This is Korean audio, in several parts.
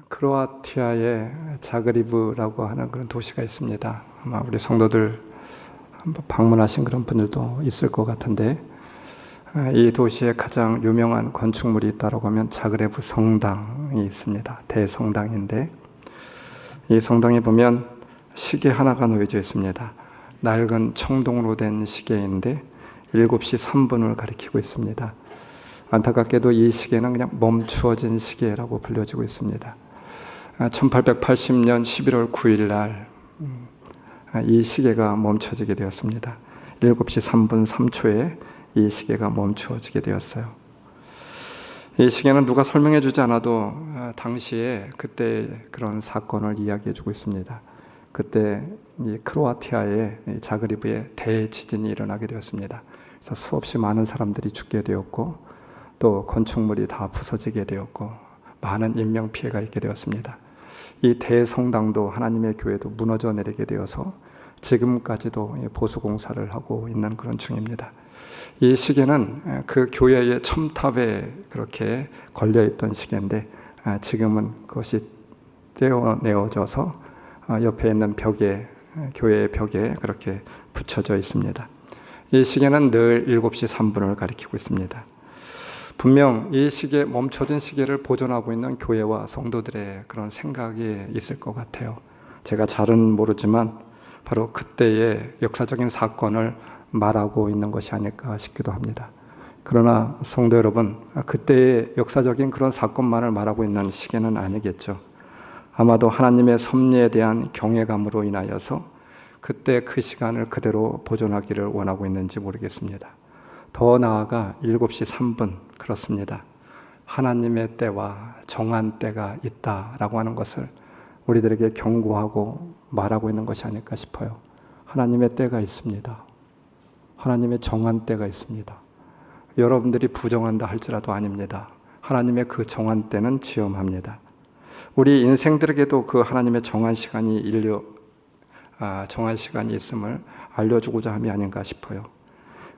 크로아티아의 자그리브라고 하는 그런 도시가 있습니다. 아마 우리 성도들 한번 방문하신 그런 분들도 있을 것 같은데, 이 도시에 가장 유명한 건축물이 있다고 하면 자그레브 성당이 있습니다. 대성당인데, 이 성당에 보면 시계 하나가 놓여져 있습니다. 낡은 청동으로 된 시계인데 7시 3분을 가리키고 있습니다. 안타깝게도 이 시계는 그냥 멈추어진 시계라고 불려지고 있습니다. 1880년 11월 9일 날 이 시계가 멈춰지게 되었습니다. 7시 3분 3초에 이 시계가 멈추어지게 되었어요. 이 시계는 누가 설명해 주지 않아도 당시에 그때 그런 사건을 이야기해 주고 있습니다. 그때 이 크로아티아의 자그리브에 대지진이 일어나게 되었습니다. 그래서 수없이 많은 사람들이 죽게 되었고, 또 건축물이 다 부서지게 되었고, 많은 인명피해가 있게 되었습니다. 이 대성당도 하나님의 교회도 무너져 내리게 되어서 지금까지도 보수공사를 하고 있는 그런 중입니다. 이 시계는 그 교회의 첨탑에 그렇게 걸려있던 시계인데, 지금은 그것이 떼어내어져서 옆에 있는 벽에, 교회의 벽에 그렇게 붙여져 있습니다. 이 시계는 늘 7시 3분을 가리키고 있습니다. 분명 이 시계, 멈춰진 시계를 보존하고 있는 교회와 성도들의 그런 생각이 있을 것 같아요. 제가 잘은 모르지만 바로 그때의 역사적인 사건을 말하고 있는 것이 아닐까 싶기도 합니다. 그러나 성도 여러분, 그때의 역사적인 그런 사건만을 말하고 있는 시계는 아니겠죠. 아마도 하나님의 섭리에 대한 경외감으로 인하여서 그때 그 시간을 그대로 보존하기를 원하고 있는지 모르겠습니다. 더 나아가 7시 3분, 그렇습니다. 하나님의 때와 정한 때가 있다라고 하는 것을 우리들에게 경고하고 말하고 있는 것이 아닐까 싶어요. 하나님의 때가 있습니다. 하나님의 정한 때가 있습니다. 여러분들이 부정한다 할지라도 아닙니다. 하나님의 그 정한 때는 지엄합니다. 우리 인생들에게도 그 하나님의 정한 시간이 정한 시간이 있음을 알려주고자 함이 아닌가 싶어요.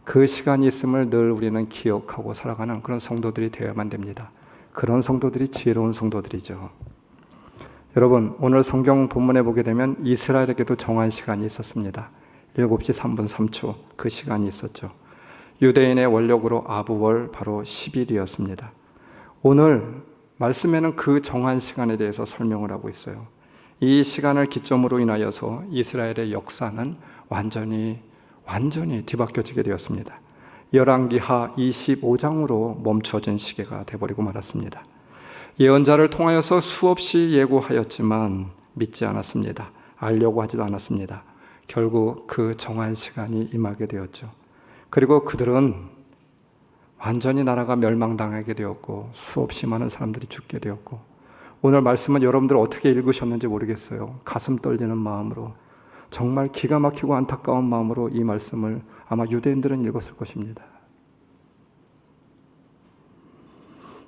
그 시간이 있음을 늘 우리는 기억하고 살아가는 그런 성도들이 되어야만 됩니다. 그런 성도들이 지혜로운 성도들이죠. 여러분, 오늘 성경 본문에 보게 되면 이스라엘에게도 정한 시간이 있었습니다. 7시 3분 3초 그 시간이 있었죠. 유대인의 원력으로 아부월 바로 10일이었습니다. 오늘 말씀에는 그 정한 시간에 대해서 설명을 하고 있어요. 이 시간을 기점으로 인하여서 이스라엘의 역사는 완전히 뒤바뀌어지게 되었습니다. 열왕기하 25장으로 멈춰진 시계가 되어버리고 말았습니다. 예언자를 통하여서 수없이 예고하였지만 믿지 않았습니다. 알려고 하지도 않았습니다. 결국 그 정한 시간이 임하게 되었죠. 그리고 그들은 완전히 나라가 멸망당하게 되었고 수없이 많은 사람들이 죽게 되었고, 오늘 말씀은 여러분들 어떻게 읽으셨는지 모르겠어요. 가슴 떨리는 마음으로, 정말 기가 막히고 안타까운 마음으로 이 말씀을 아마 유대인들은 읽었을 것입니다.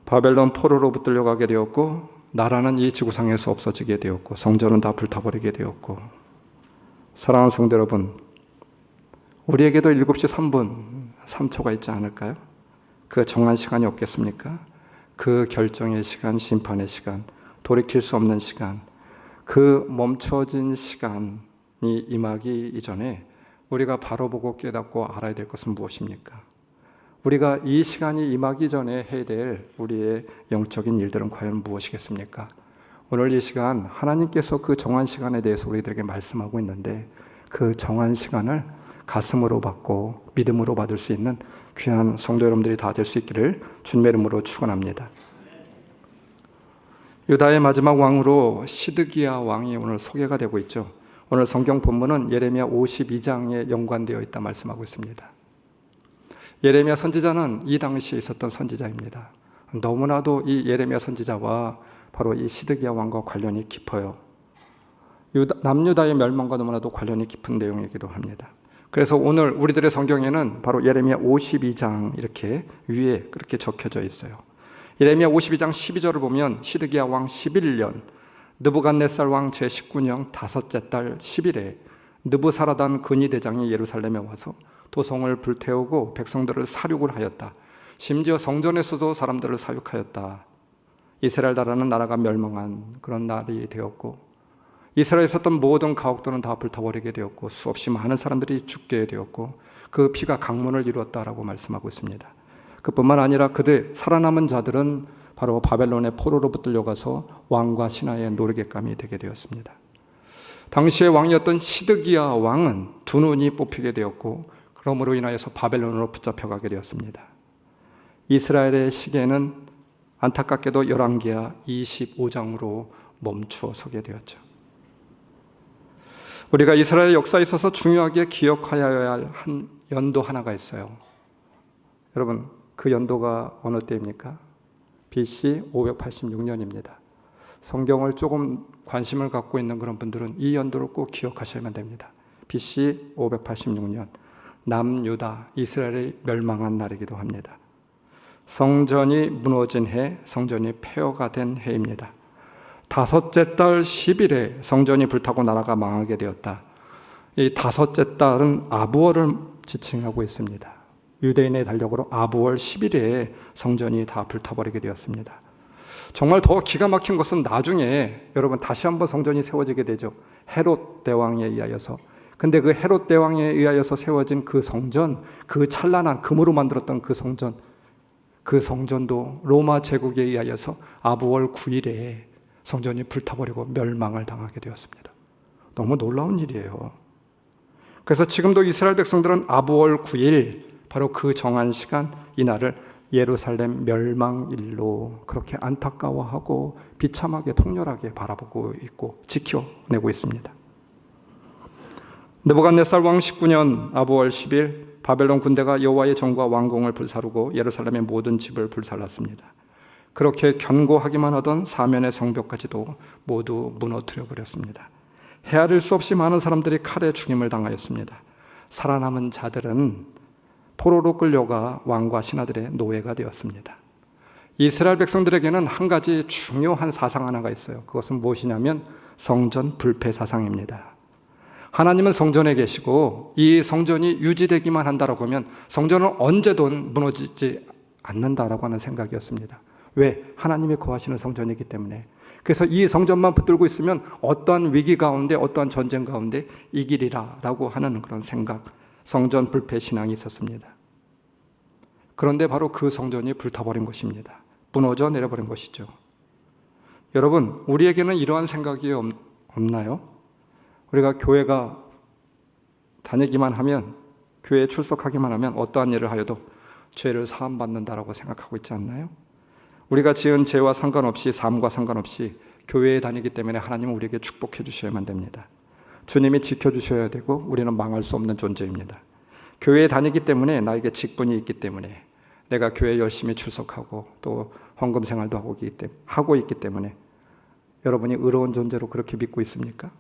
바벨론 포로로 붙들려가게 되었고, 나라는 이 지구상에서 없어지게 되었고, 성전은 다 불타버리게 되었고, 사랑하는 성도 여러분, 우리에게도 7시 3분 3초가 있지 않을까요? 그 정한 시간이 없겠습니까? 그 결정의 시간, 심판의 시간, 돌이킬 수 없는 시간, 그 멈춰진 시간이 임하기 이전에 우리가 바로 보고 깨닫고 알아야 될 것은 무엇입니까? 우리가 이 시간이 임하기 전에 해야 될 우리의 영적인 일들은 과연 무엇이겠습니까? 오늘 이 시간 하나님께서 그 정한 시간에 대해서 우리들에게 말씀하고 있는데, 그 정한 시간을 가슴으로 받고 믿음으로 받을 수 있는 귀한 성도 여러분들이 다 될 수 있기를 주님의 이름으로 축원합니다. 유다의 마지막 왕으로 시드기야 왕이 오늘 소개가 되고 있죠. 오늘 성경 본문은 예레미야 52장에 연관되어 있다 말씀하고 있습니다. 예레미야 선지자는 이 당시에 있었던 선지자입니다. 너무나도 이 예레미야 선지자와 바로 이 시드기야 왕과 관련이 깊어요. 남유다의 멸망과 너무나도 관련이 깊은 내용이기도 합니다. 그래서 오늘 우리들의 성경에는 바로 예레미야 52장 이렇게 위에 그렇게 적혀져 있어요. 예레미야 52장 12절을 보면 시드기야 왕 11년 느부갓네살 왕 제19년 다섯째 달 10일에 느부사라단 근위대장이 예루살렘에 와서 도성을 불태우고 백성들을 사륙을 하였다. 심지어 성전에서도 사람들을 사육하였다. 이스라엘 나라는 나라가 멸망한 그런 날이 되었고, 이스라엘에 있었던 모든 가옥들은 다 불타버리게 되었고, 수없이 많은 사람들이 죽게 되었고, 그 피가 강문을 이루었다라고 말씀하고 있습니다. 그뿐만 아니라 그들 살아남은 자들은 바로 바벨론의 포로로 붙들려가서 왕과 신하의 노르곶감이 되게 되었습니다. 당시의 왕이었던 시드기야 왕은 두 눈이 뽑히게 되었고, 그러므로 인하여서 바벨론으로 붙잡혀가게 되었습니다. 이스라엘의 시계는 안타깝게도 열왕기하 25장으로 멈추어 서게 되었죠. 우리가 이스라엘 역사에 있어서 중요하게 기억하여야 할 한 연도 하나가 있어요. 여러분, 그 연도가 어느 때입니까? BC 586년입니다. 성경을 조금 관심을 갖고 있는 그런 분들은 이 연도를 꼭 기억하셔야만 됩니다. BC 586년, 남유다, 이스라엘이 멸망한 날이기도 합니다. 성전이 무너진 해, 성전이 폐허가 된 해입니다. 다섯째 달 10일에 성전이 불타고 나라가 망하게 되었다. 이 다섯째 달은 아부월을 지칭하고 있습니다. 유대인의 달력으로 아부월 10일에 성전이 다 불타버리게 되었습니다. 정말 더 기가 막힌 것은 나중에 여러분 다시 한번 성전이 세워지게 되죠. 헤롯 대왕에 의하여서. 근데 그 헤롯 대왕에 의하여서 세워진 그 성전, 그 찬란한 금으로 만들었던 그 성전도 로마 제국에 의하여서 아부월 9일에 성전이 불타버리고 멸망을 당하게 되었습니다. 너무 놀라운 일이에요. 그래서 지금도 이스라엘 백성들은 아부월 9일, 바로 그 정한 시간, 이날을 예루살렘 멸망일로 그렇게 안타까워하고 비참하게 통렬하게 바라보고 있고 지켜내고 있습니다. 느부갓네살 왕 19년 아부월 10일 바벨론 군대가 여호와의 전과 왕궁을 불사르고 예루살렘의 모든 집을 불살랐습니다. 그렇게 견고하기만 하던 사면의 성벽까지도 모두 무너뜨려 버렸습니다. 헤아릴 수 없이 많은 사람들이 칼에 죽임을 당하였습니다. 살아남은 자들은 포로로 끌려가 왕과 신하들의 노예가 되었습니다. 이스라엘 백성들에게는 한 가지 중요한 사상 하나가 있어요. 그것은 무엇이냐면 성전 불패 사상입니다. 하나님은 성전에 계시고 이 성전이 유지되기만 한다라고 하면 성전은 언제도 무너지지 않는다라고 하는 생각이었습니다. 왜? 하나님이 거하시는 성전이기 때문에. 그래서 이 성전만 붙들고 있으면 어떠한 위기 가운데, 어떠한 전쟁 가운데 이기리라라고 하는 그런 생각, 성전 불패 신앙이 있었습니다. 그런데 바로 그 성전이 불타버린 것입니다. 무너져 내려버린 것이죠. 여러분, 우리에게는 이러한 생각이 없나요? 우리가 교회가 다니기만 하면, 교회에 출석하기만 하면 어떠한 일을 하여도 죄를 사함받는다라고 생각하고 있지 않나요? 우리가 지은 죄와 상관없이, 삶과 상관없이 교회에 다니기 때문에 하나님은 우리에게 축복해 주셔야만 됩니다. 주님이 지켜주셔야 되고 우리는 망할 수 없는 존재입니다. 교회에 다니기 때문에 나에게 직분이 있기 때문에, 내가 교회에 열심히 출석하고 또 헌금 생활도 하고 있기 때문에 여러분이 의로운 존재로 그렇게 믿고 있습니까?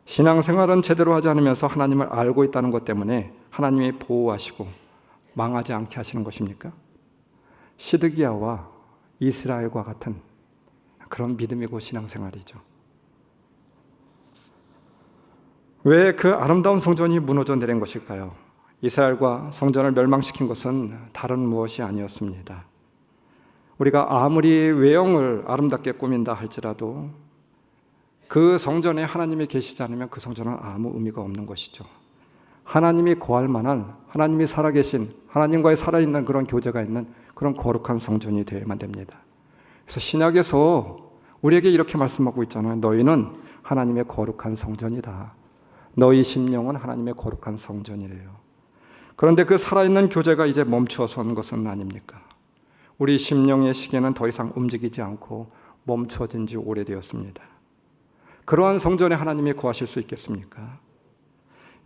신앙생활은 제대로 하지 않으면서 하나님을 알고 있다는 것 때문에 하나님이 보호하시고 망하지 않게 하시는 것입니까? 시드기야와 이스라엘과 같은 그런 믿음이고 신앙생활이죠. 왜 그 아름다운 성전이 무너져 내린 것일까요? 이스라엘과 성전을 멸망시킨 것은 다른 무엇이 아니었습니다. 우리가 아무리 외형을 아름답게 꾸민다 할지라도 그 성전에 하나님이 계시지 않으면 그 성전은 아무 의미가 없는 것이죠. 하나님이 거할 만한, 하나님이 살아계신, 하나님과의 살아있는 그런 교제가 있는 그런 거룩한 성전이 되어야만 됩니다. 그래서 신약에서 우리에게 이렇게 말씀하고 있잖아요. 너희는 하나님의 거룩한 성전이다. 너희 심령은 하나님의 거룩한 성전이래요. 그런데 그 살아있는 교제가 이제 멈추어 선 것은 아닙니까? 우리 심령의 시계는 더 이상 움직이지 않고 멈추어진 지 오래되었습니다. 그러한 성전에 하나님이 거하실 수 있겠습니까?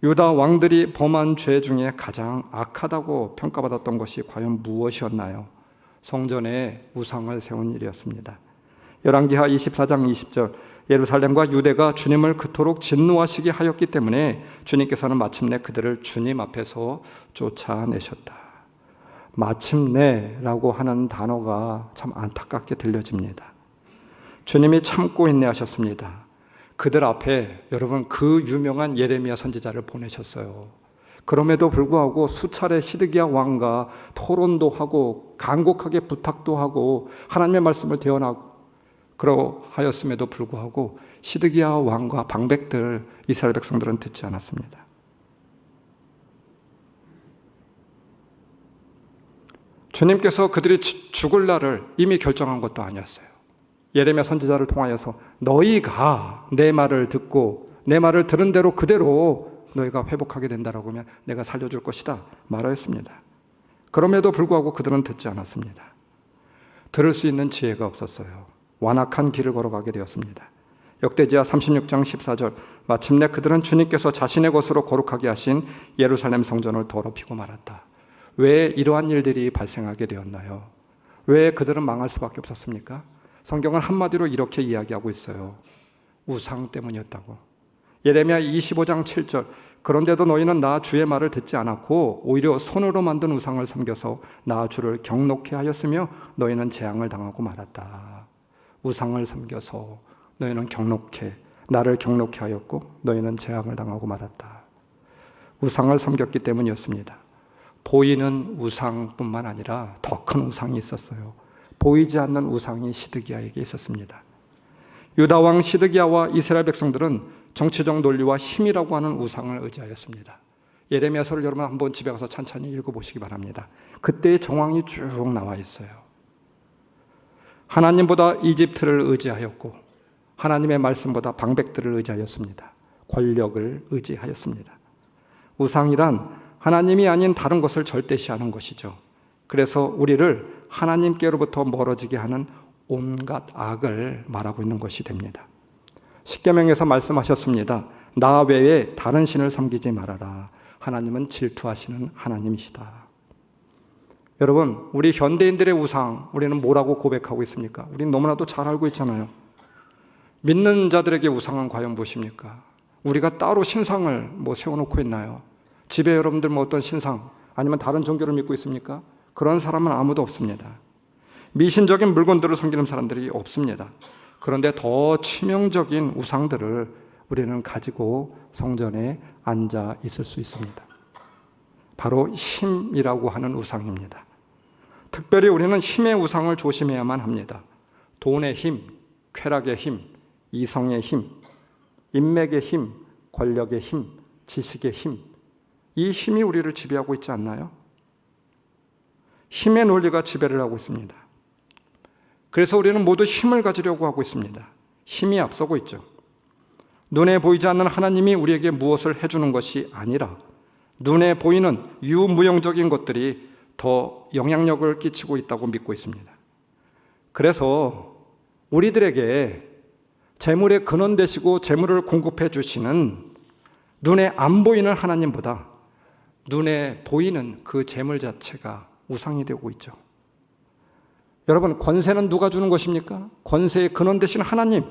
유다 왕들이 범한 죄 중에 가장 악하다고 평가받았던 것이 과연 무엇이었나요? 성전에 우상을 세운 일이었습니다. 열왕기하 24장 20절, 예루살렘과 유대가 주님을 그토록 진노하시게 하였기 때문에 주님께서는 마침내 그들을 주님 앞에서 쫓아내셨다. 마침내라고 하는 단어가 참 안타깝게 들려집니다. 주님이 참고 인내하셨습니다. 그들 앞에 여러분 그 유명한 예레미야 선지자를 보내셨어요. 그럼에도 불구하고 수차례 시드기야 왕과 토론도 하고 간곡하게 부탁도 하고 하나님의 말씀을 대언하고 그러하였음에도 불구하고 시드기야 왕과 방백들 이스라엘 백성들은 듣지 않았습니다. 주님께서 그들이 죽을 날을 이미 결정한 것도 아니었어요. 예레미야 선지자를 통하여서 너희가 내 말을 듣고 내 말을 들은 대로 그대로 너희가 회복하게 된다라고 하면 내가 살려줄 것이다 말하였습니다. 그럼에도 불구하고 그들은 듣지 않았습니다. 들을 수 있는 지혜가 없었어요. 완악한 길을 걸어가게 되었습니다. 역대지하 36장 14절 마침내 그들은 주님께서 자신의 것으로 거룩하게 하신 예루살렘 성전을 더럽히고 말았다. 왜 이러한 일들이 발생하게 되었나요? 왜 그들은 망할 수밖에 없었습니까? 성경은 한마디로 이렇게 이야기하고 있어요. 우상 때문이었다고. 예레미야 25장 7절 그런데도 너희는 나 주의 말을 듣지 않았고 오히려 손으로 만든 우상을 섬겨서 나 주를 경록해 하였으며 너희는 재앙을 당하고 말았다. 우상을 섬겨서 너희는 나를 경록해 하였고 너희는 재앙을 당하고 말았다. 우상을 섬겼기 때문이었습니다. 보이는 우상뿐만 아니라 더 큰 우상이 있었어요. 보이지 않는 우상이 시드기야에게 있었습니다. 유다 왕 시드기야와 이스라엘 백성들은 정치적 논리와 힘이라고 하는 우상을 의지하였습니다. 예레미야서를 여러분 한번 집에 가서 찬찬히 읽어보시기 바랍니다. 그때의 정황이 쭉 나와 있어요. 하나님보다 이집트를 의지하였고 하나님의 말씀보다 방백들을 의지하였습니다. 권력을 의지하였습니다. 우상이란 하나님이 아닌 다른 것을 절대시하는 것이죠. 그래서 우리를 하나님께로부터 멀어지게 하는 온갖 악을 말하고 있는 것이 됩니다. 십계명에서 말씀하셨습니다. 나 외에 다른 신을 섬기지 말아라. 하나님은 질투하시는 하나님이시다. 여러분, 우리 현대인들의 우상, 우리는 뭐라고 고백하고 있습니까? 우리는 너무나도 잘 알고 있잖아요. 믿는 자들에게 우상은 과연 무엇입니까? 우리가 따로 신상을 세워놓고 있나요? 집에 여러분들 어떤 신상 아니면 다른 종교를 믿고 있습니까? 그런 사람은 아무도 없습니다. 미신적인 물건들을 섬기는 사람들이 없습니다. 그런데 더 치명적인 우상들을 우리는 가지고 성전에 앉아 있을 수 있습니다. 바로 힘이라고 하는 우상입니다. 특별히 우리는 힘의 우상을 조심해야만 합니다. 돈의 힘, 쾌락의 힘, 이성의 힘, 인맥의 힘, 권력의 힘, 지식의 힘, 이 힘이 우리를 지배하고 있지 않나요? 힘의 논리가 지배를 하고 있습니다. 그래서 우리는 모두 힘을 가지려고 하고 있습니다. 힘이 앞서고 있죠. 눈에 보이지 않는 하나님이 우리에게 무엇을 해주는 것이 아니라 눈에 보이는 유무용적인 것들이 더 영향력을 끼치고 있다고 믿고 있습니다. 그래서 우리들에게 재물의 근원 되시고 재물을 공급해 주시는 눈에 안 보이는 하나님보다 눈에 보이는 그 재물 자체가 우상이 되고 있죠. 여러분, 권세는 누가 주는 것입니까? 권세의 근원 되시는 하나님.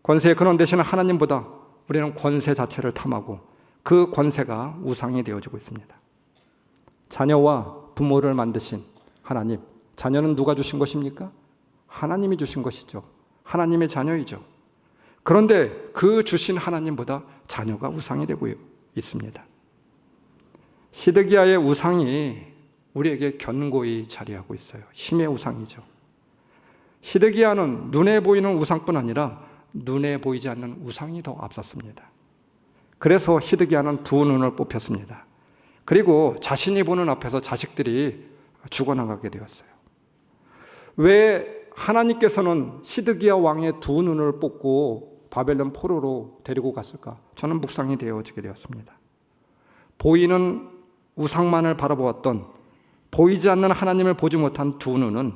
권세의 근원 되시는 하나님보다 우리는 권세 자체를 탐하고 그 권세가 우상이 되어지고 있습니다. 자녀와 부모를 만드신 하나님, 자녀는 누가 주신 것입니까? 하나님이 주신 것이죠. 하나님의 자녀이죠. 그런데 그 주신 하나님보다 자녀가 우상이 되고 있습니다. 시드기야의 우상이 우리에게 견고히 자리하고 있어요. 힘의 우상이죠. 시드기야는 눈에 보이는 우상뿐 아니라 눈에 보이지 않는 우상이 더 앞섰습니다. 그래서 시드기야는 두 눈을 뽑혔습니다. 그리고 자신이 보는 앞에서 자식들이 죽어나가게 되었어요. 왜 하나님께서는 시드기야 왕의 두 눈을 뽑고 바벨론 포로로 데리고 갔을까? 저는 묵상이 되어지게 되었습니다. 보이는 우상만을 바라보았던 보이지 않는 하나님을 보지 못한 두 눈은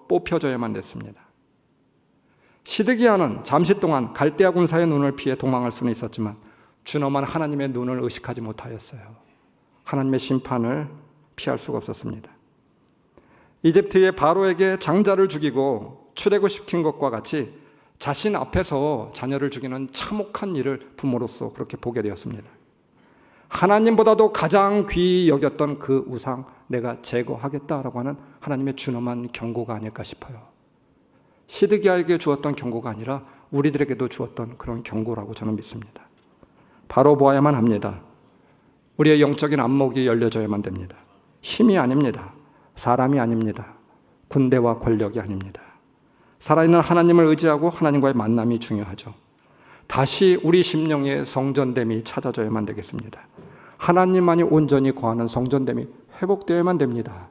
뽑혀져야만 됐습니다. 시드기야는 잠시 동안 갈대아 군사의 눈을 피해 도망할 수는 있었지만 준엄한 하나님의 눈을 의식하지 못하였어요. 하나님의 심판을 피할 수가 없었습니다. 이집트의 바로에게 장자를 죽이고 출애굽시킨 것과 같이 자신 앞에서 자녀를 죽이는 참혹한 일을 부모로서 그렇게 보게 되었습니다. 하나님보다도 가장 귀히 여겼던 그 우상 내가 제거하겠다라고 하는 하나님의 준엄한 경고가 아닐까 싶어요. 시드기야에게 주었던 경고가 아니라 우리들에게도 주었던 그런 경고라고 저는 믿습니다. 바로 보아야만 합니다. 우리의 영적인 안목이 열려져야만 됩니다. 힘이 아닙니다. 사람이 아닙니다. 군대와 권력이 아닙니다. 살아있는 하나님을 의지하고 하나님과의 만남이 중요하죠. 다시 우리 심령의 성전됨이 찾아져야만 되겠습니다. 하나님만이 온전히 거하는 성전됨이 회복되어야만 됩니다.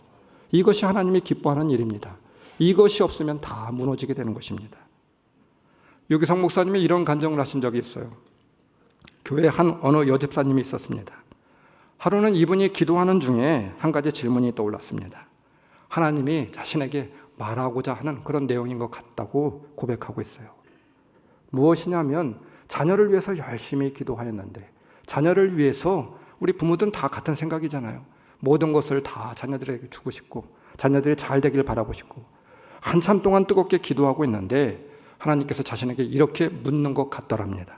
이것이 하나님이 기뻐하는 일입니다. 이것이 없으면 다 무너지게 되는 것입니다. 유기성 목사님이 이런 간증을 하신 적이 있어요. 교회에 어느 여집사님이 있었습니다. 하루는 이분이 기도하는 중에 한 가지 질문이 떠올랐습니다. 하나님이 자신에게 말하고자 하는 그런 내용인 것 같다고 고백하고 있어요. 무엇이냐면 자녀를 위해서 열심히 기도하였는데, 자녀를 위해서 우리 부모들은 다 같은 생각이잖아요. 모든 것을 다 자녀들에게 주고 싶고 자녀들이 잘 되길 바라고 싶고, 한참 동안 뜨겁게 기도하고 있는데 하나님께서 자신에게 이렇게 묻는 것 같더랍니다.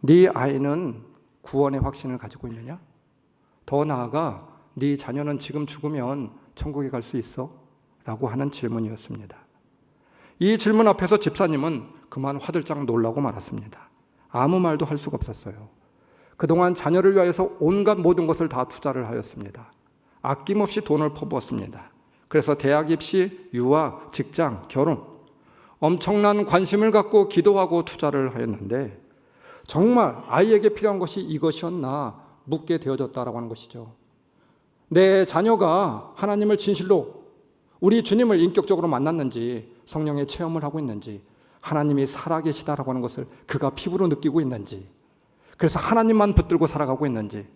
네 아이는 구원의 확신을 가지고 있느냐? 더 나아가 네 자녀는 지금 죽으면 천국에 갈 수 있어? 라고 하는 질문이었습니다. 이 질문 앞에서 집사님은 그만 화들짝 놀라고 말았습니다. 아무 말도 할 수가 없었어요. 그동안 자녀를 위하여서 온갖 모든 것을 다 투자를 하였습니다. 아낌없이 돈을 퍼부었습니다. 그래서 대학 입시, 유학, 직장, 결혼, 엄청난 관심을 갖고 기도하고 투자를 하였는데 정말 아이에게 필요한 것이 이것이었나 묻게 되어졌다라고 하는 것이죠. 내 자녀가 하나님을 진실로, 우리 주님을 인격적으로 만났는지, 성령의 체험을 하고 있는지, 하나님이 살아계시다라고 하는 것을 그가 피부로 느끼고 있는지, 그래서 하나님만 붙들고 살아가고 있는지,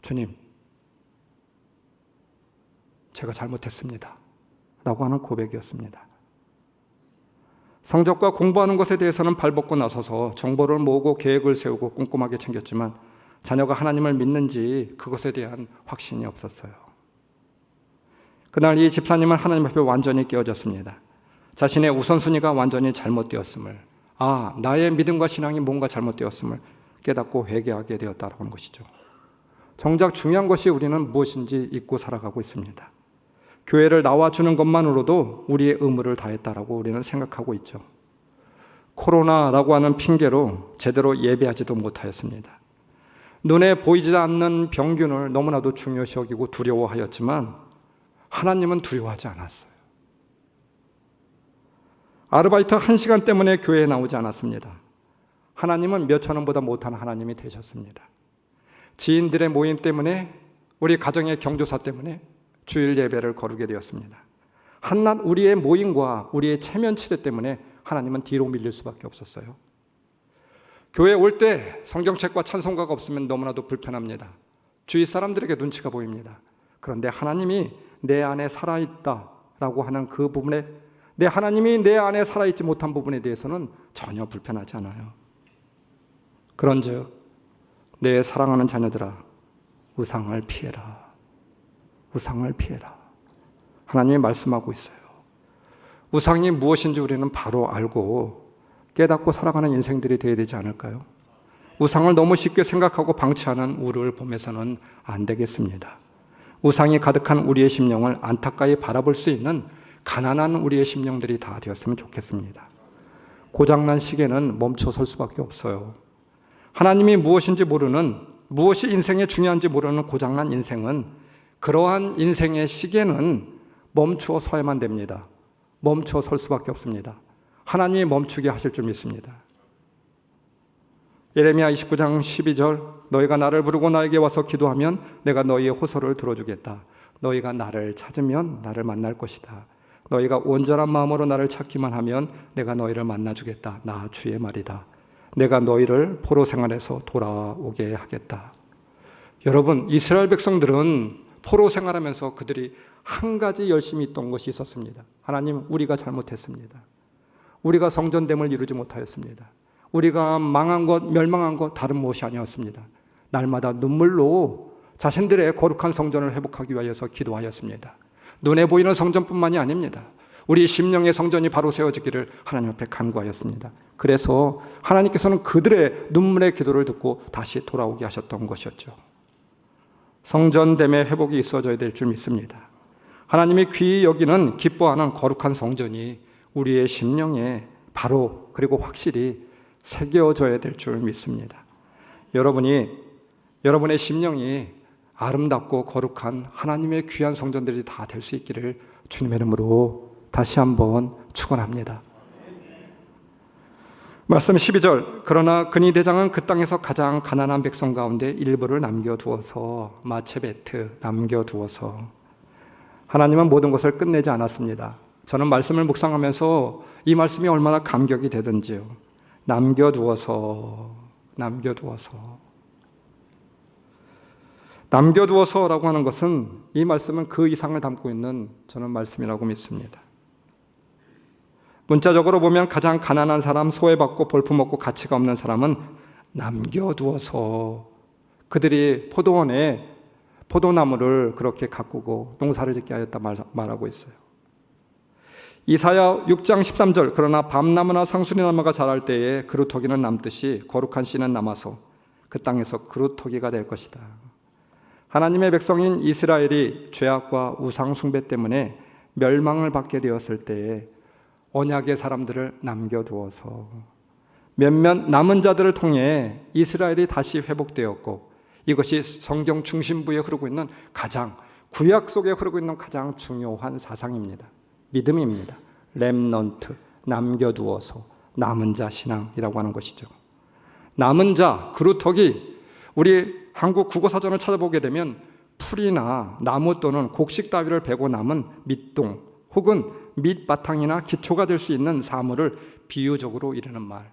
주님, 제가 잘못했습니다 라고 하는 고백이었습니다. 성적과 공부하는 것에 대해서는 발벗고 나서서 정보를 모으고 계획을 세우고 꼼꼼하게 챙겼지만 자녀가 하나님을 믿는지 그것에 대한 확신이 없었어요. 그날 이 집사님은 하나님 앞에 완전히 깨어졌습니다. 자신의 우선순위가 완전히 잘못되었음을, 나의 믿음과 신앙이 뭔가 잘못되었음을 깨닫고 회개하게 되었다라고 하는 것이죠. 정작 중요한 것이 우리는 무엇인지 잊고 살아가고 있습니다. 교회를 나와주는 것만으로도 우리의 의무를 다했다라고 우리는 생각하고 있죠. 코로나라고 하는 핑계로 제대로 예배하지도 못하였습니다. 눈에 보이지 않는 병균을 너무나도 중요시 여기고 두려워하였지만 하나님은 두려워하지 않았어요. 아르바이트 1시간 때문에 교회에 나오지 않았습니다. 하나님은 몇천 원보다 못한 하나님이 되셨습니다. 지인들의 모임 때문에, 우리 가정의 경조사 때문에 주일 예배를 거르게 되었습니다. 한낱 우리의 모임과 우리의 체면 치레 때문에 하나님은 뒤로 밀릴 수밖에 없었어요. 교회 올 때 성경책과 찬송가가 없으면 너무나도 불편합니다. 주위 사람들에게 눈치가 보입니다. 그런데 하나님이 내 안에 살아있다라고 하는 그 부분에, 내 하나님이 내 안에 살아있지 못한 부분에 대해서는 전혀 불편하지 않아요. 그런즉 내 사랑하는 자녀들아, 우상을 피해라. 우상을 피해라. 하나님이 말씀하고 있어요. 우상이 무엇인지 우리는 바로 알고 깨닫고 살아가는 인생들이 되어야 되지 않을까요? 우상을 너무 쉽게 생각하고 방치하는 우리를 보면서는 안 되겠습니다. 우상이 가득한 우리의 심령을 안타까이 바라볼 수 있는 가난한 우리의 심령들이 다 되었으면 좋겠습니다. 고장난 시계는 멈춰설 수밖에 없어요. 하나님이 무엇인지 모르는, 무엇이 인생에 중요한지 모르는 고장난 인생은, 그러한 인생의 시계는 멈추어 서야만 됩니다. 멈추어 설 수밖에 없습니다. 하나님이 멈추게 하실 줄 믿습니다. 예레미야 29장 12절, 너희가 나를 부르고 나에게 와서 기도하면 내가 너희의 호소를 들어주겠다. 너희가 나를 찾으면 나를 만날 것이다. 너희가 온전한 마음으로 나를 찾기만 하면 내가 너희를 만나주겠다. 나 주의 말이다. 내가 너희를 포로 생활에서 돌아오게 하겠다. 여러분, 이스라엘 백성들은 포로 생활하면서 그들이 한 가지 열심히 있던 것이 있었습니다. 하나님, 우리가 잘못했습니다. 우리가 성전됨을 이루지 못하였습니다. 우리가 망한 것, 멸망한 것 다른 무엇이 아니었습니다. 날마다 눈물로 자신들의 거룩한 성전을 회복하기 위하여서 기도하였습니다. 눈에 보이는 성전뿐만이 아닙니다. 우리 심령의 성전이 바로 세워지기를 하나님 앞에 간구하였습니다. 그래서 하나님께서는 그들의 눈물의 기도를 듣고 다시 돌아오게 하셨던 것이었죠. 성전됨의 회복이 있어져야 될 줄 믿습니다. 하나님이 귀히 여기는, 기뻐하는 거룩한 성전이 우리의 심령에 바로 그리고 확실히 새겨져야 될 줄 믿습니다. 여러분이 여러분의 심령이 아름답고 거룩한 하나님의 귀한 성전들이 다 될 수 있기를 주님의 이름으로 다시 한번 축원합니다. 말씀 12절, 그러나 근위 대장은 그 땅에서 가장 가난한 백성 가운데 일부를 남겨두어서, 마체베트, 남겨두어서, 하나님은 모든 것을 끝내지 않았습니다. 저는 말씀을 묵상하면서 이 말씀이 얼마나 감격이 되든지요. 남겨두어서라고 하는 것은, 이 말씀은 그 이상을 담고 있는 저는 말씀이라고 믿습니다. 문자적으로 보면 가장 가난한 사람, 소외받고 볼품없고 가치가 없는 사람은 남겨두어서 그들이 포도원에 포도나무를 그렇게 가꾸고 농사를 짓게 하였다 말하고 있어요. 이사야 6장 13절, 그러나 밤나무나 상수리나무가 자랄 때에 그루터기는 남듯이 거룩한 씨는 남아서 그 땅에서 그루터기가 될 것이다. 하나님의 백성인 이스라엘이 죄악과 우상 숭배 때문에 멸망을 받게 되었을 때에 언약의 사람들을 남겨두어서 몇몇 남은 자들을 통해 이스라엘이 다시 회복되었고, 이것이 성경 중심부에 흐르고 있는 가장, 구약 속에 흐르고 있는 가장 중요한 사상입니다. 믿음입니다. 렘넌트, 남겨두어서, 남은 자 신앙이라고 하는 것이죠. 남은 자, 그루터기, 우리 한국 국어사전을 찾아보게 되면 풀이나 나무 또는 곡식 따위를 베고 남은 밑동 혹은 밑바탕이나 기초가 될 수 있는 사물을 비유적으로 이르는 말.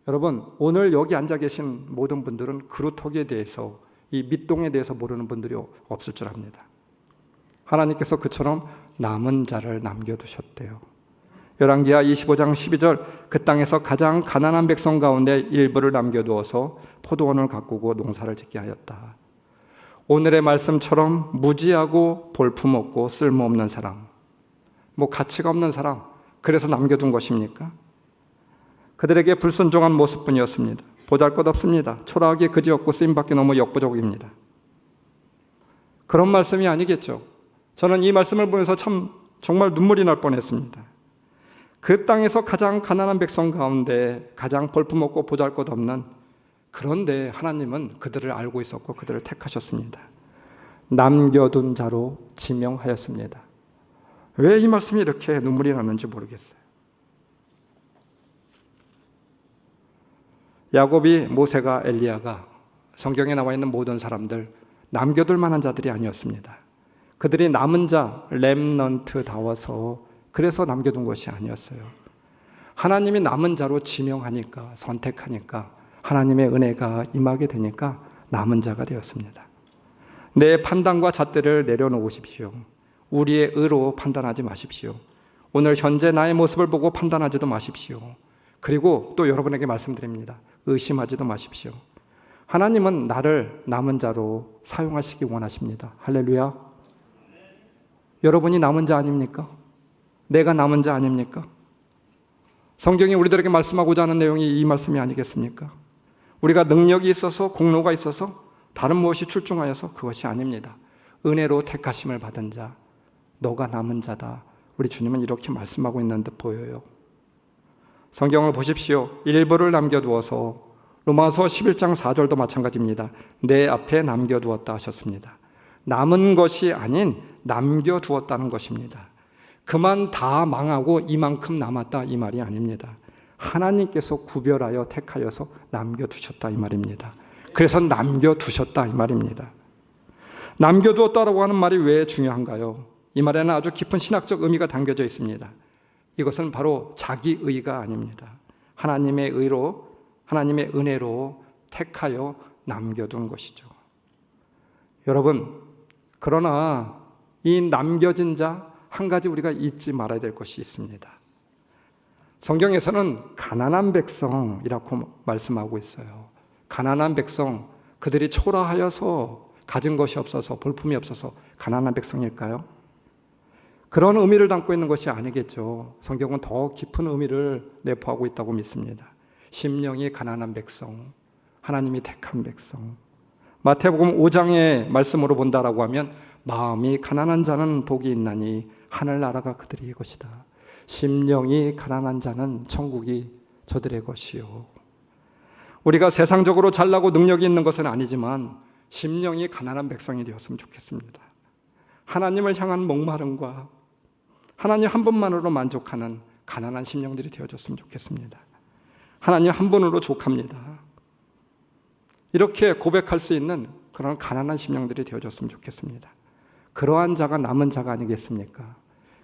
여러분, 오늘 여기 앉아 계신 모든 분들은 그루터기에 대해서, 이 밑동에 대해서 모르는 분들이 없을 줄 압니다. 하나님께서 그처럼 남은 자를 남겨두셨대요. 열왕기하 25장 12절, 그 땅에서 가장 가난한 백성 가운데 일부를 남겨두어서 포도원을 가꾸고 농사를 짓게 하였다. 오늘의 말씀처럼 무지하고 볼품없고 쓸모없는 사람, 가치가 없는 사람, 그래서 남겨둔 것입니까? 그들에게 불순종한 모습뿐이었습니다. 보잘것없습니다. 초라하게 그지없고 쓰임받기 너무 역부족입니다. 그런 말씀이 아니겠죠. 저는 이 말씀을 보면서 정말 눈물이 날 뻔했습니다. 그 땅에서 가장 가난한 백성 가운데 가장 볼품없고 보잘것없는, 그런데 하나님은 그들을 알고 있었고 그들을 택하셨습니다. 남겨둔 자로 지명하였습니다. 왜 이 말씀이 이렇게 눈물이 나는지 모르겠어요. 야곱이, 모세가, 엘리야가, 성경에 나와 있는 모든 사람들 남겨둘 만한 자들이 아니었습니다. 그들이 남은 자, 렘넌트다워서 그래서 남겨둔 것이 아니었어요. 하나님이 남은 자로 지명하니까, 선택하니까, 하나님의 은혜가 임하게 되니까 남은 자가 되었습니다. 내 판단과 잣대를 내려놓으십시오. 우리의 의로 판단하지 마십시오. 오늘 현재 나의 모습을 보고 판단하지도 마십시오. 그리고 또 여러분에게 말씀드립니다. 의심하지도 마십시오. 하나님은 나를 남은 자로 사용하시기 원하십니다. 할렐루야. 여러분이 남은 자 아닙니까? 내가 남은 자 아닙니까? 성경이 우리들에게 말씀하고자 하는 내용이 이 말씀이 아니겠습니까? 우리가 능력이 있어서, 공로가 있어서, 다른 무엇이 출중하여서, 그것이 아닙니다. 은혜로 택하심을 받은 자, 너가 남은 자다. 우리 주님은 이렇게 말씀하고 있는 듯 보여요. 성경을 보십시오. 일부를 남겨두어서, 로마서 11장 4절도 마찬가지입니다. 내 앞에 남겨두었다 하셨습니다. 남은 것이 아닌 남겨두었다는 것입니다. 그만 다 망하고 이만큼 남았다, 이 말이 아닙니다. 하나님께서 구별하여 택하여서 남겨두셨다, 이 말입니다. 그래서 남겨두셨다, 이 말입니다. 남겨두었다라고 하는 말이 왜 중요한가요? 이 말에는 아주 깊은 신학적 의미가 담겨져 있습니다. 이것은 바로 자기의가 아닙니다. 하나님의 의로, 하나님의 은혜로 택하여 남겨둔 것이죠. 여러분, 그러나 이 남겨진 자, 한 가지 우리가 잊지 말아야 될 것이 있습니다. 성경에서는 가난한 백성이라고 말씀하고 있어요. 가난한 백성, 그들이 초라하여서 가진 것이 없어서, 볼품이 없어서 가난한 백성일까요? 그런 의미를 담고 있는 것이 아니겠죠. 성경은 더 깊은 의미를 내포하고 있다고 믿습니다. 심령이 가난한 백성, 하나님이 택한 백성. 마태복음 5장의 말씀으로 본다라고 하면 마음이 가난한 자는 복이 있나니 하늘나라가 그들의 것이다. 심령이 가난한 자는 천국이 저들의 것이요. 우리가 세상적으로 잘나고 능력이 있는 것은 아니지만 심령이 가난한 백성이 되었으면 좋겠습니다. 하나님을 향한 목마름과 하나님 한 분만으로 만족하는 가난한 심령들이 되어줬으면 좋겠습니다. 하나님 한 분으로 족합니다. 이렇게 고백할 수 있는 그런 가난한 심령들이 되어줬으면 좋겠습니다. 그러한 자가 남은 자가 아니겠습니까?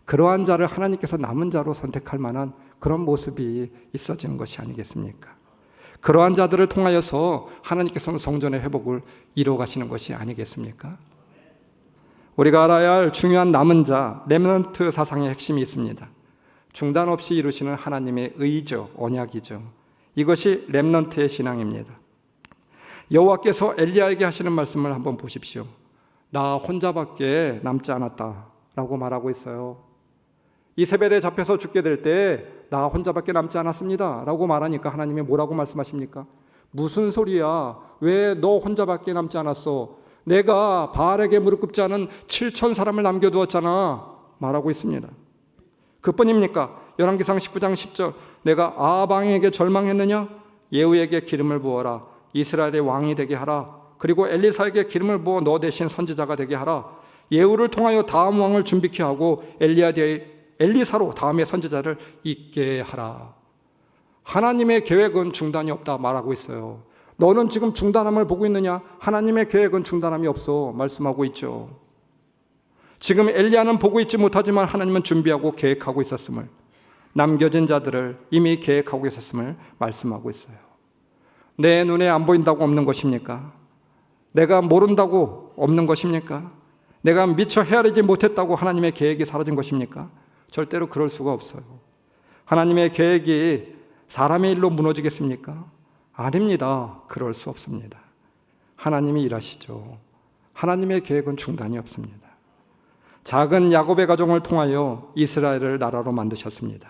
그러한 자를 하나님께서 남은 자로 선택할 만한 그런 모습이 있어지는 것이 아니겠습니까? 그러한 자들을 통하여서 하나님께서는 성전의 회복을 이루어 가시는 것이 아니겠습니까? 우리가 알아야 할 중요한 남은 자, 렘넌트 사상의 핵심이 있습니다. 중단 없이 이루시는 하나님의 의죠, 언약이죠. 이것이 렘넌트의 신앙입니다. 여호와께서 엘리야에게 하시는 말씀을 한번 보십시오. 나 혼자밖에 남지 않았다라고 말하고 있어요. 이세벨에 잡혀서 죽게 될 때 나 혼자밖에 남지 않았습니다 라고 말하니까 하나님이 뭐라고 말씀하십니까? 무슨 소리야? 왜 너 혼자밖에 남지 않았어? 내가 바알에게 무릎 꿇지 않은 7천 사람을 남겨두었잖아 말하고 있습니다. 그뿐입니까? 열왕기상 19장 10절 내가 아방에게 절망했느냐? 예후에게 기름을 부어라. 이스라엘의 왕이 되게 하라. 그리고 엘리사에게 기름을 부어 너 대신 선지자가 되게 하라. 예후를 통하여 다음 왕을 준비케 하고 엘리사로 다음의 선지자를 있게 하라. 하나님의 계획은 중단이 없다 말하고 있어요. 너는 지금 중단함을 보고 있느냐? 하나님의 계획은 중단함이 없어 말씀하고 있죠. 지금 엘리야는 보고 있지 못하지만 하나님은 준비하고 계획하고 있었음을, 남겨진 자들을 이미 계획하고 있었음을 말씀하고 있어요. 내 눈에 안 보인다고 없는 것입니까? 내가 모른다고 없는 것입니까? 내가 미처 헤아리지 못했다고 하나님의 계획이 사라진 것입니까? 절대로 그럴 수가 없어요. 하나님의 계획이 사람의 일로 무너지겠습니까? 아닙니다. 그럴 수 없습니다. 하나님이 일하시죠. 하나님의 계획은 중단이 없습니다. 작은 야곱의 가정을 통하여 이스라엘을 나라로 만드셨습니다.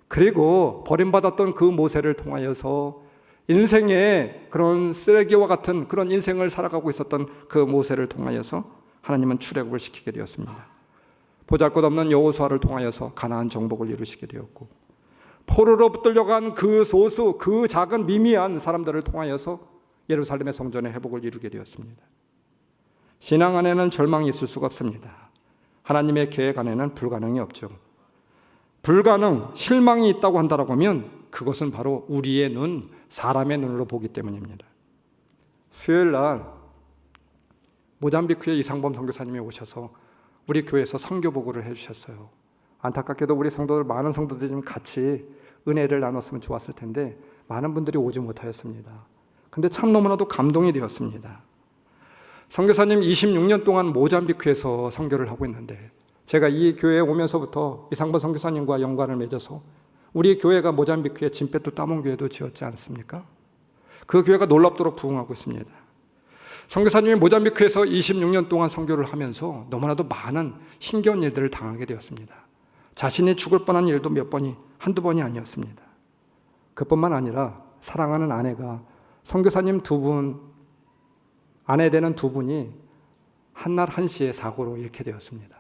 그리고 버림받았던 그 모세를 통하여서 인생의 그런 쓰레기와 같은 그런 인생을 살아가고 있었던 그 모세를 통하여서 하나님은 출애굽을 시키게 되었습니다. 보잘것없는 여호수아를 통하여서 가나안 정복을 이루시게 되었고, 포로로 붙들려간 그 소수, 그 작은 미미한 사람들을 통하여서 예루살렘의 성전의 회복을 이루게 되었습니다. 신앙 안에는 절망이 있을 수가 없습니다. 하나님의 계획 안에는 불가능이 없죠. 불가능, 실망이 있다고 한다고 하면 그것은 바로 우리의 눈, 사람의 눈으로 보기 때문입니다. 수요일 날 모잠비크의 이상범 선교사님이 오셔서 우리 교회에서 선교 보고를 해주셨어요. 안타깝게도 우리 성도들, 많은 성도들이 좀 같이 은혜를 나눴으면 좋았을 텐데 많은 분들이 오지 못하였습니다. 근데 참 너무나도 감동이 되었습니다. 선교사님 26년 동안 모잠비크에서 선교를 하고 있는데, 제가 이 교회에 오면서부터 이상범 선교사님과 연관을 맺어서 우리 교회가 모잠비크에 진페투 따몬 교회도 지었지 않습니까? 그 교회가 놀랍도록 부흥하고 있습니다. 선교사님이 모잠비크에서 26년 동안 선교를 하면서 너무나도 많은 힘겨운 일들을 당하게 되었습니다. 자신이 죽을 뻔한 일도 몇 번이, 한두 번이 아니었습니다. 그뿐만 아니라 사랑하는 아내가, 선교사님 두 분, 아내 되는 두 분이 한날 한시에 사고로 잃게 되었습니다.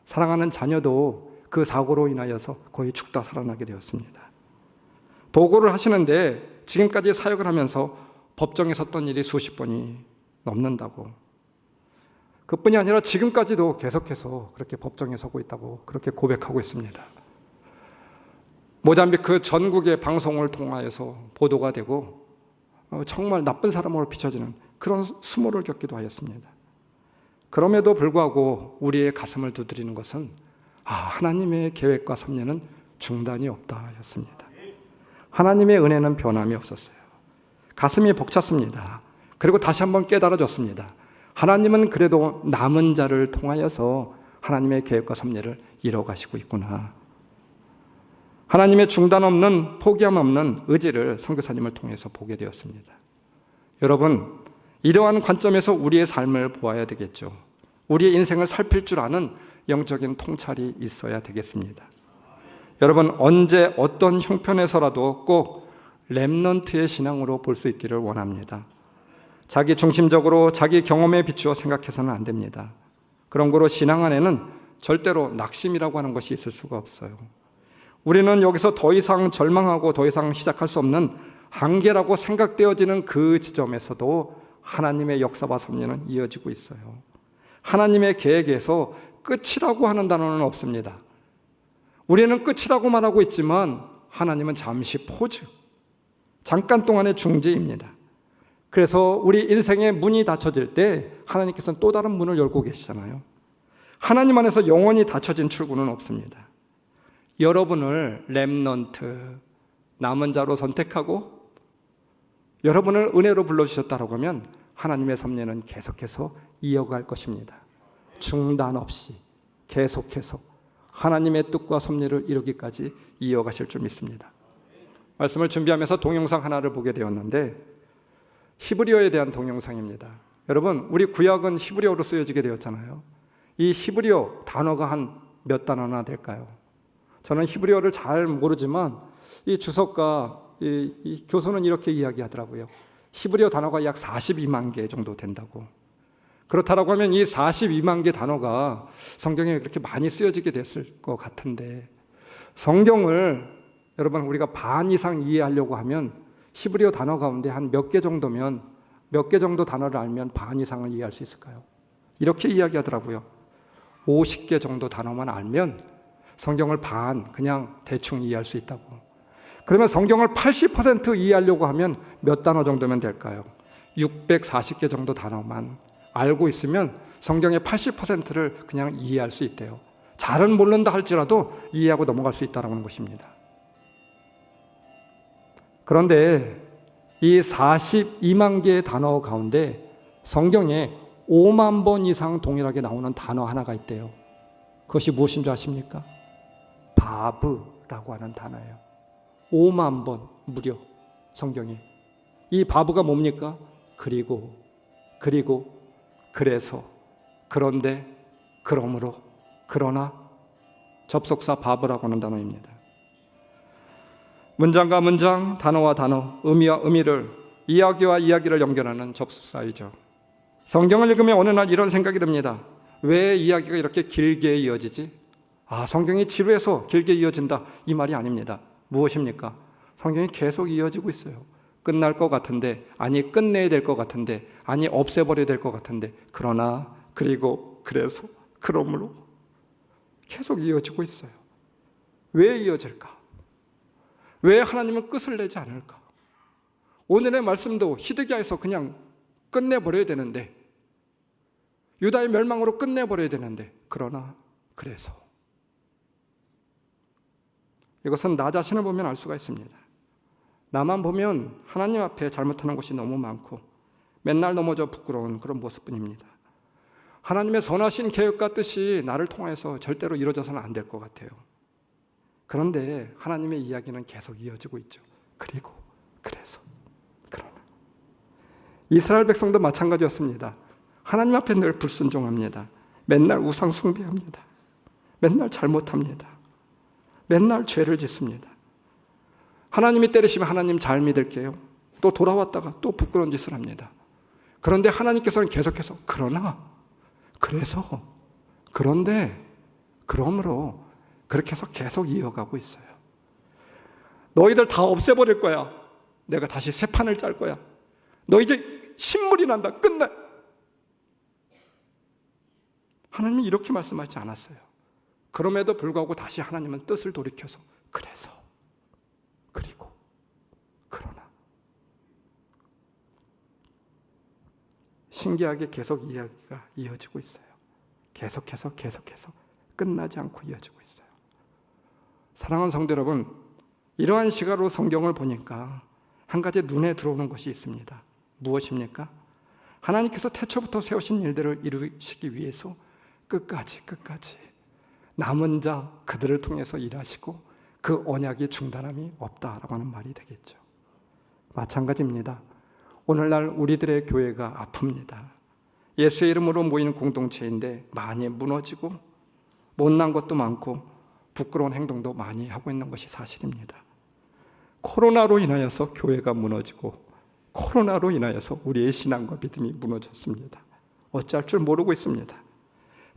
사랑하는 자녀도 그 사고로 인하여서 거의 죽다 살아나게 되었습니다. 보고를 하시는데 지금까지 사역을 하면서 법정에 섰던 일이 수십 번이 넘는다고, 그뿐이 아니라 지금까지도 계속해서 그렇게 법정에 서고 있다고 그렇게 고백하고 있습니다. 모잠비크 전국의 방송을 통하여서 보도가 되고 정말 나쁜 사람으로 비춰지는 그런 수모를 겪기도 하였습니다. 그럼에도 불구하고 우리의 가슴을 두드리는 것은 하나님의 계획과 섭리는 중단이 없다 였습니다. 하나님의 은혜는 변함이 없었어요. 가슴이 벅찼습니다. 그리고 다시 한번 깨달아졌습니다. 하나님은 그래도 남은 자를 통하여서 하나님의 계획과 섭리를 이뤄가시고 있구나. 하나님의 중단 없는, 포기함 없는 의지를 선교사님을 통해서 보게 되었습니다. 여러분, 이러한 관점에서 우리의 삶을 보아야 되겠죠. 우리의 인생을 살필 줄 아는 영적인 통찰이 있어야 되겠습니다. 여러분, 언제 어떤 형편에서라도 꼭 렘넌트의 신앙으로 볼 수 있기를 원합니다. 자기 중심적으로 자기 경험에 비추어 생각해서는 안 됩니다. 그런 거로 신앙 안에는 절대로 낙심이라고 하는 것이 있을 수가 없어요. 우리는 여기서 더 이상 절망하고 더 이상 시작할 수 없는 한계라고 생각되어지는 그 지점에서도 하나님의 역사와 섭리는 이어지고 있어요. 하나님의 계획에서 끝이라고 하는 단어는 없습니다. 우리는 끝이라고 말하고 있지만 하나님은 잠시 포즈, 잠깐 동안의 중지입니다. 그래서 우리 인생의 문이 닫혀질 때 하나님께서는 또 다른 문을 열고 계시잖아요. 하나님 안에서 영원히 닫혀진 출구는 없습니다. 여러분을 렘넌트, 남은 자로 선택하고 여러분을 은혜로 불러주셨다고 하면 하나님의 섭리는 계속해서 이어갈 것입니다. 중단 없이 계속해서 하나님의 뜻과 섭리를 이루기까지 이어가실 줄 믿습니다. 말씀을 준비하면서 동영상 하나를 보게 되었는데 히브리어에 대한 동영상입니다. 여러분, 우리 구약은 히브리어로 쓰여지게 되었잖아요. 이 히브리어 단어가 한 몇 단어나 될까요? 저는 히브리어를 잘 모르지만 이 주석가 이 교수는 이렇게 이야기하더라고요. 히브리어 단어가 약 42만 개 정도 된다고. 그렇다고 하면 이 42만 개 단어가 성경에 그렇게 많이 쓰여지게 됐을 것 같은데, 성경을 여러분 우리가 반 이상 이해하려고 하면 히브리어 단어 가운데 한 몇 개 정도면, 몇 개 정도 단어를 알면 반 이상을 이해할 수 있을까요? 이렇게 이야기하더라고요. 50개 정도 단어만 알면 성경을 반 그냥 대충 이해할 수 있다고. 그러면 성경을 80% 이해하려고 하면 몇 단어 정도면 될까요? 640개 정도 단어만 알고 있으면 성경의 80%를 그냥 이해할 수 있대요. 잘은 모른다 할지라도 이해하고 넘어갈 수 있다는 것입니다. 그런데 이 42만 개의 단어 가운데 성경에 5만 번 이상 동일하게 나오는 단어 하나가 있대요. 그것이 무엇인 줄 아십니까? 바브라고 하는 단어예요. 5만 번 무려 성경에. 이 바브가 뭡니까? 그리고, 그래서, 그런데, 그러므로, 그러나, 접속사 바브라고 하는 단어입니다. 문장과 문장, 단어와 단어, 의미와 의미를, 이야기와 이야기를 연결하는 접속사이죠. 성경을 읽으면 어느 날 이런 생각이 듭니다. 왜 이야기가 이렇게 길게 이어지지? 성경이 지루해서 길게 이어진다, 이 말이 아닙니다. 무엇입니까? 성경이 계속 이어지고 있어요. 끝날 것 같은데, 아니 끝내야 될 것 같은데, 아니 없애버려야 될 것 같은데, 그러나, 그리고, 그래서, 그러므로 계속 이어지고 있어요. 왜 이어질까? 왜 하나님은 끝을 내지 않을까? 오늘의 말씀도 히드기야에서 그냥 끝내버려야 되는데, 유다의 멸망으로 끝내버려야 되는데, 그러나 그래서, 이것은 나 자신을 보면 알 수가 있습니다. 나만 보면 하나님 앞에 잘못하는 것이 너무 많고 맨날 넘어져 부끄러운 그런 모습뿐입니다. 하나님의 선하신 계획과 뜻이 나를 통해서 절대로 이루어져서는 안 될 것 같아요. 그런데 하나님의 이야기는 계속 이어지고 있죠. 그리고, 그래서, 그러나. 이스라엘 백성도 마찬가지였습니다. 하나님 앞에 늘 불순종합니다. 맨날 우상 숭배합니다. 맨날 잘못합니다. 맨날 죄를 짓습니다. 하나님이 때리시면 하나님 잘 믿을게요. 또 돌아왔다가 또 부끄러운 짓을 합니다. 그런데 하나님께서는 계속해서 그러나, 그래서, 그런데, 그러므로 그렇게 해서 계속 이어가고 있어요. 너희들 다 없애버릴 거야. 내가 다시 새 판을 짤 거야. 너 이제 신물이 난다. 끝내. 하나님이 이렇게 말씀하지 않았어요. 그럼에도 불구하고 다시 하나님은 뜻을 돌이켜서 그래서, 그리고, 그러나. 신기하게 계속 이야기가 이어지고 있어요. 계속해서 끝나지 않고 이어지고 있어요. 사랑하는 성도 여러분, 이러한 시각으로 성경을 보니까 한 가지 눈에 들어오는 것이 있습니다. 무엇입니까? 하나님께서 태초부터 세우신 일들을 이루시기 위해서 끝까지 남은 자 그들을 통해서 일하시고 그 언약이 중단함이 없다라고 하는 말이 되겠죠. 마찬가지입니다. 오늘날 우리들의 교회가 아픕니다. 예수의 이름으로 모이는 공동체인데 많이 무너지고 못난 것도 많고 부끄러운 행동도 많이 하고 있는 것이 사실입니다. 코로나로 인하여서 교회가 무너지고 코로나로 인하여서 우리의 신앙과 믿음이 무너졌습니다. 어찌할 줄 모르고 있습니다.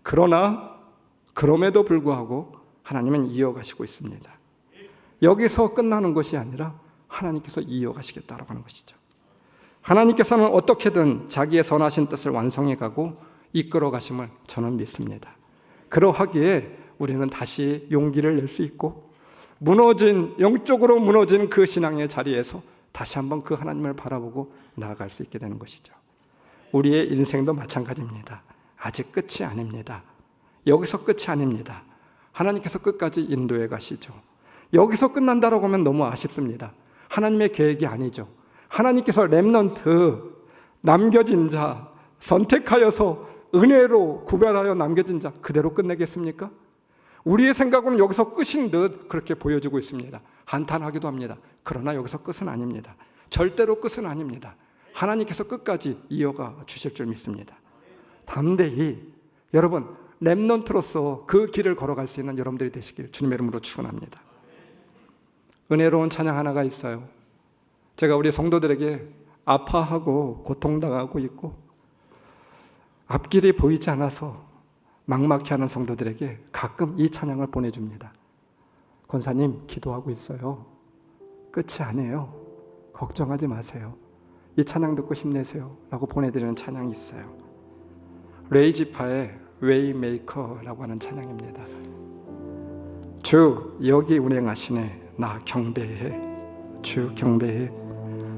그러나 그럼에도 불구하고 하나님은 이어가시고 있습니다. 여기서 끝나는 것이 아니라 하나님께서 이어가시겠다라고 하는 것이죠. 하나님께서는 어떻게든 자기의 선하신 뜻을 완성해 가고 이끌어 가심을 저는 믿습니다. 그러하기에 우리는 다시 용기를 낼 수 있고 영적으로 무너진 그 신앙의 자리에서 다시 한번 그 하나님을 바라보고 나아갈 수 있게 되는 것이죠. 우리의 인생도 마찬가지입니다. 아직 끝이 아닙니다. 여기서 끝이 아닙니다. 하나님께서 끝까지 인도해 가시죠. 여기서 끝난다라고 하면 너무 아쉽습니다. 하나님의 계획이 아니죠. 하나님께서 렘넌트, 남겨진 자, 선택하여서 은혜로 구별하여 남겨진 자 그대로 끝내겠습니까? 우리의 생각으로는 여기서 끝인 듯 그렇게 보여지고 있습니다. 한탄하기도 합니다. 그러나 여기서 끝은 아닙니다. 절대로 끝은 아닙니다. 하나님께서 끝까지 이어가 주실 줄 믿습니다. 담대히 여러분 렘넌트로서 그 길을 걸어갈 수 있는 여러분들이 되시길 주님의 이름으로 축원합니다. 은혜로운 찬양 하나가 있어요. 제가 우리 성도들에게 아파하고 고통당하고 있고 앞길이 보이지 않아서 막막해하는 성도들에게 가끔 이 찬양을 보내줍니다. 권사님 기도하고 있어요. 끝이 아니에요. 걱정하지 마세요. 이 찬양 듣고 힘내세요 라고 보내드리는 찬양이 있어요. 레이지파의 웨이메이커라고 하는 찬양입니다. 주 여기 운행하시네 나 경배해. 주 경배해.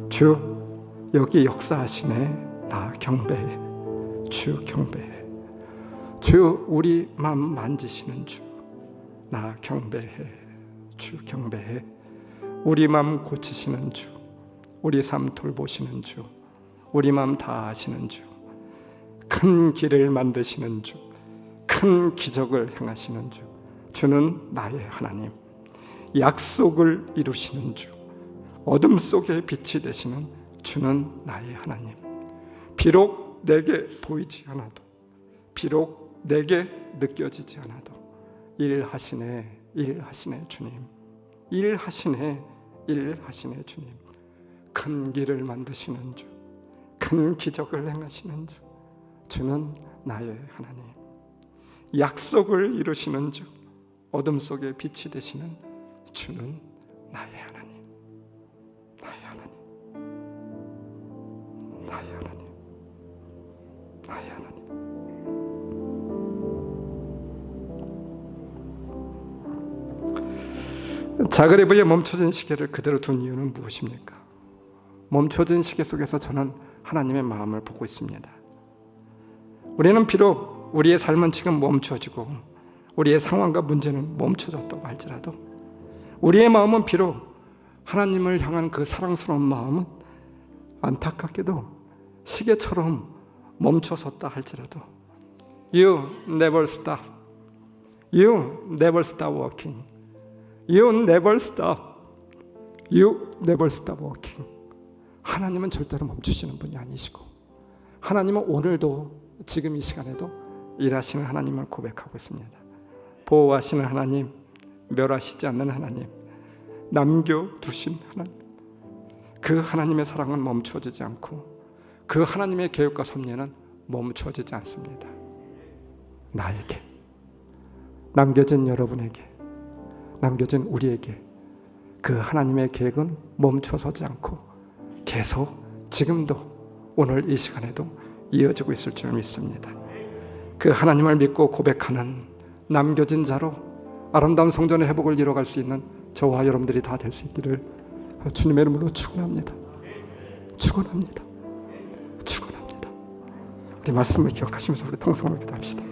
주 여기 역사하시네 나 경배해. 주 경배해. 주 우리 맘 만지시는 주 나 경배해. 주 경배해. 우리 맘 고치시는 주, 우리 삶 돌보시는 주, 우리 맘 다 아시는 주, 큰 길을 만드시는 주, 큰 기적을 행하시는 주, 주는 나의 하나님, 약속을 이루시는 주, 어둠 속에 빛이 되시는 주는 나의 하나님. 비록 내게 보이지 않아도, 비록 내게 느껴지지 않아도 일하시네 주님, 일하시네 주님. 큰 길을 만드시는 주, 큰 기적을 행하시는 주, 주는 나의 하나님. 약속을 이루시는 주, 어둠 속에 빛이 되시는 주는 나의 하나님. 나의 하나님. 나의 하나님. 나의 하나님. 자그레브의 멈춰진 시계를 그대로 둔 이유는 무엇입니까? 멈춰진 시계 속에서 저는 하나님의 마음을 보고 있습니다. 우리는 비록 우리의 삶은 지금 멈춰지고 우리의 상황과 문제는 멈춰졌다고 할지라도 우리의 마음은 비록 하나님을 향한 그 사랑스러운 마음은 안타깝게도 시계처럼 멈춰섰다 할지라도 You never stop. You never stop working. You never stop. You never stop working. 하나님은 절대로 멈추시는 분이 아니시고 하나님은 오늘도 지금 이 시간에도 일하시는 하나님을 고백하고 있습니다. 보호하시는 하나님, 멸하시지 않는 하나님, 남겨두신 하나님. 그 하나님의 사랑은 멈춰지지 않고 그 하나님의 계획과 섭리는 멈춰지지 않습니다. 나에게, 남겨진 여러분에게, 남겨진 우리에게 그 하나님의 계획은 멈춰서지 않고 계속 지금도 오늘 이 시간에도 이어지고 있을 줄 믿습니다. 그 하나님을 믿고 고백하는 남겨진 자로 아름다운 성전의 회복을 이뤄갈 수 있는 저와 여러분들이 다 될 수 있기를 주님의 이름으로 축원합니다. 축원합니다. 축원합니다. 우리 말씀을 기억하시면서 우리 통성으로 기도합시다.